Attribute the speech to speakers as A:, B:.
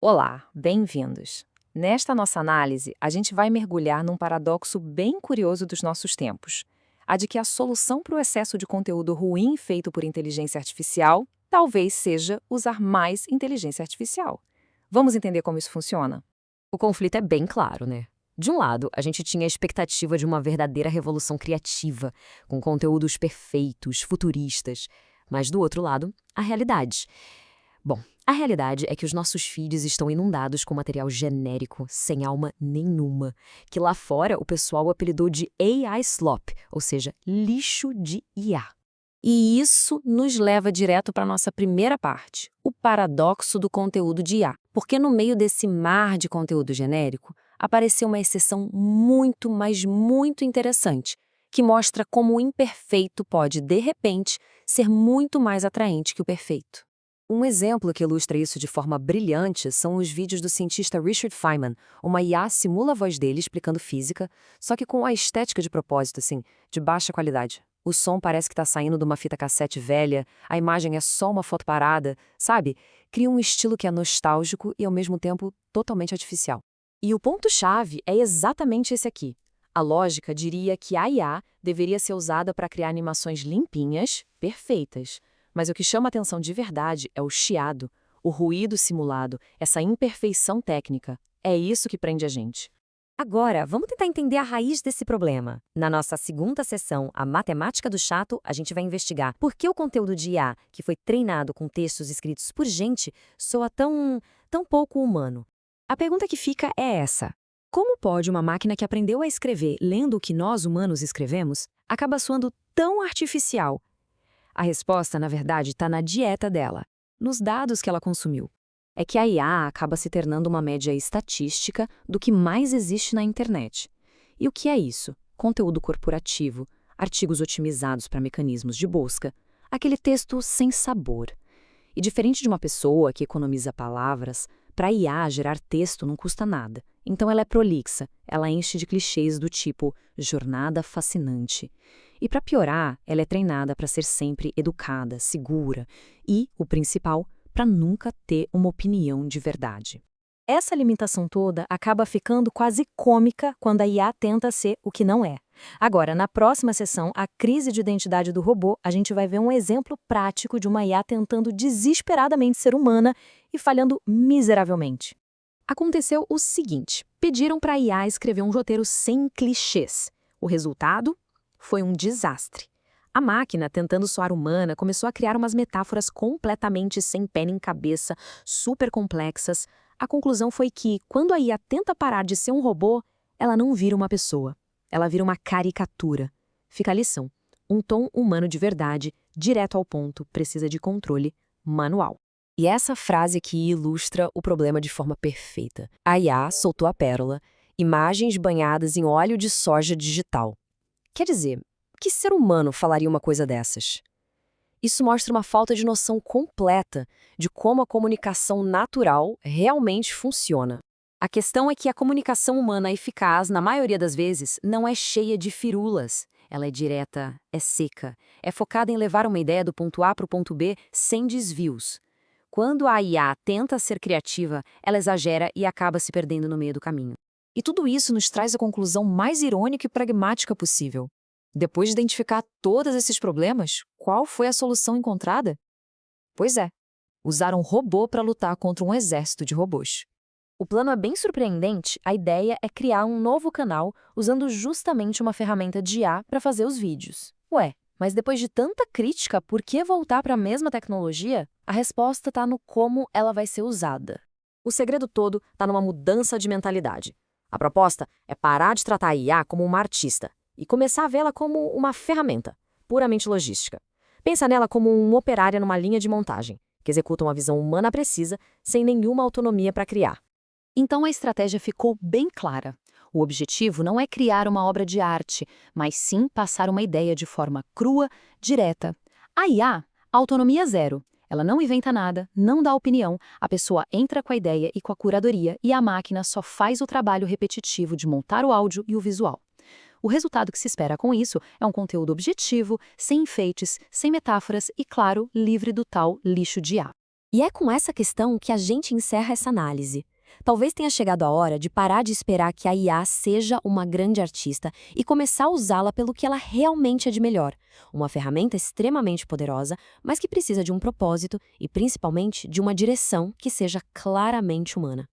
A: Olá, bem-vindos. Nesta nossa análise, a gente vai mergulhar num paradoxo bem curioso dos nossos tempos: a de que a solução para o excesso de conteúdo ruim feito por inteligência artificial talvez seja usar mais inteligência artificial. Vamos entender como isso funciona?
B: O conflito é bem claro, né? De um lado, a gente tinha a expectativa de uma verdadeira revolução criativa, com conteúdos perfeitos, futuristas. Mas do outro lado, a realidade. Bom, a realidade é que os nossos feeds estão inundados com material genérico, sem alma nenhuma, que lá fora o pessoal apelidou de AI slop, ou seja, lixo de IA.
A: E isso nos leva direto para a nossa primeira parte, o paradoxo do conteúdo de IA. Porque no meio desse mar de conteúdo genérico, apareceu uma exceção muito, mas muito interessante, que mostra como o imperfeito pode, de repente, ser muito mais atraente que o perfeito. Um exemplo que ilustra isso de forma brilhante são os vídeos do cientista Richard Feynman. Uma IA simula a voz dele explicando física, só que com a estética de propósito, assim, de baixa qualidade. O som parece que está saindo de uma fita cassete velha, a imagem é só uma foto parada, sabe? Cria um estilo que é nostálgico e, ao mesmo tempo, totalmente artificial. E o ponto-chave é exatamente esse aqui. A lógica diria que a IA deveria ser usada para criar animações limpinhas, perfeitas. Mas o que chama atenção de verdade é o chiado, o ruído simulado, essa imperfeição técnica. É isso que prende a gente.
B: Agora, vamos tentar entender a raiz desse problema. Na nossa segunda sessão, a matemática do chato, a gente vai investigar por que o conteúdo de IA, que foi treinado com textos escritos por gente, soa tão pouco humano. A pergunta que fica é essa: como pode uma máquina que aprendeu a escrever lendo o que nós humanos escrevemos, acaba soando tão artificial? A resposta, na verdade, está na dieta dela, nos dados que ela consumiu. É que a IA acaba se tornando uma média estatística do que mais existe na internet. E o que é isso? Conteúdo corporativo, artigos otimizados para mecanismos de busca, aquele texto sem sabor. E diferente de uma pessoa que economiza palavras, para a IA gerar texto não custa nada. Então ela é prolixa, ela enche de clichês do tipo jornada fascinante. E para piorar, ela é treinada para ser sempre educada, segura e, o principal, para nunca ter uma opinião de verdade.
A: Essa limitação toda acaba ficando quase cômica quando a IA tenta ser o que não é. Agora, na próxima sessão, a crise de identidade do robô, a gente vai ver um exemplo prático de uma IA tentando desesperadamente ser humana e falhando miseravelmente. Aconteceu o seguinte: pediram para a IA escrever um roteiro sem clichês. O resultado foi um desastre. A máquina, tentando soar humana, começou a criar umas metáforas completamente sem pé nem cabeça, super complexas. A conclusão foi que, quando a IA tenta parar de ser um robô, ela não vira uma pessoa. Ela vira uma caricatura. Fica a lição: um tom humano de verdade, direto ao ponto, precisa de controle manual. E essa frase aqui ilustra o problema de forma perfeita. A IA soltou a pérola: imagens banhadas em óleo de soja digital. Quer dizer, que ser humano falaria uma coisa dessas? Isso mostra uma falta de noção completa de como a comunicação natural realmente funciona. A questão é que a comunicação humana eficaz, na maioria das vezes, não é cheia de firulas. Ela é direta, é seca, é focada em levar uma ideia do ponto A para o ponto B sem desvios. Quando a IA tenta ser criativa, ela exagera e acaba se perdendo no meio do caminho. E tudo isso nos traz a conclusão mais irônica e pragmática possível. Depois de identificar todos esses problemas, qual foi a solução encontrada? Pois é, usar um robô para lutar contra um exército de robôs. O plano é bem surpreendente, a ideia é criar um novo canal usando justamente uma ferramenta de IA para fazer os vídeos. Ué, mas depois de tanta crítica, por que voltar para a mesma tecnologia? A resposta está no como ela vai ser usada. O segredo todo está numa mudança de mentalidade. A proposta é parar de tratar a IA como uma artista e começar a vê-la como uma ferramenta, puramente logística. Pensa nela como uma operária numa linha de montagem, que executa uma visão humana precisa, sem nenhuma autonomia para criar. Então a estratégia ficou bem clara. O objetivo não é criar uma obra de arte, mas sim passar uma ideia de forma crua, direta. A IA, autonomia zero. Ela não inventa nada, não dá opinião, a pessoa entra com a ideia e com a curadoria e a máquina só faz o trabalho repetitivo de montar o áudio e o visual. O resultado que se espera com isso é um conteúdo objetivo, sem enfeites, sem metáforas e, claro, livre do tal lixo de IA.
B: E é com essa questão que a gente encerra essa análise. Talvez tenha chegado a hora de parar de esperar que a IA seja uma grande artista e começar a usá-la pelo que ela realmente é de melhor. Uma ferramenta extremamente poderosa, mas que precisa de um propósito e, principalmente, de uma direção que seja claramente humana.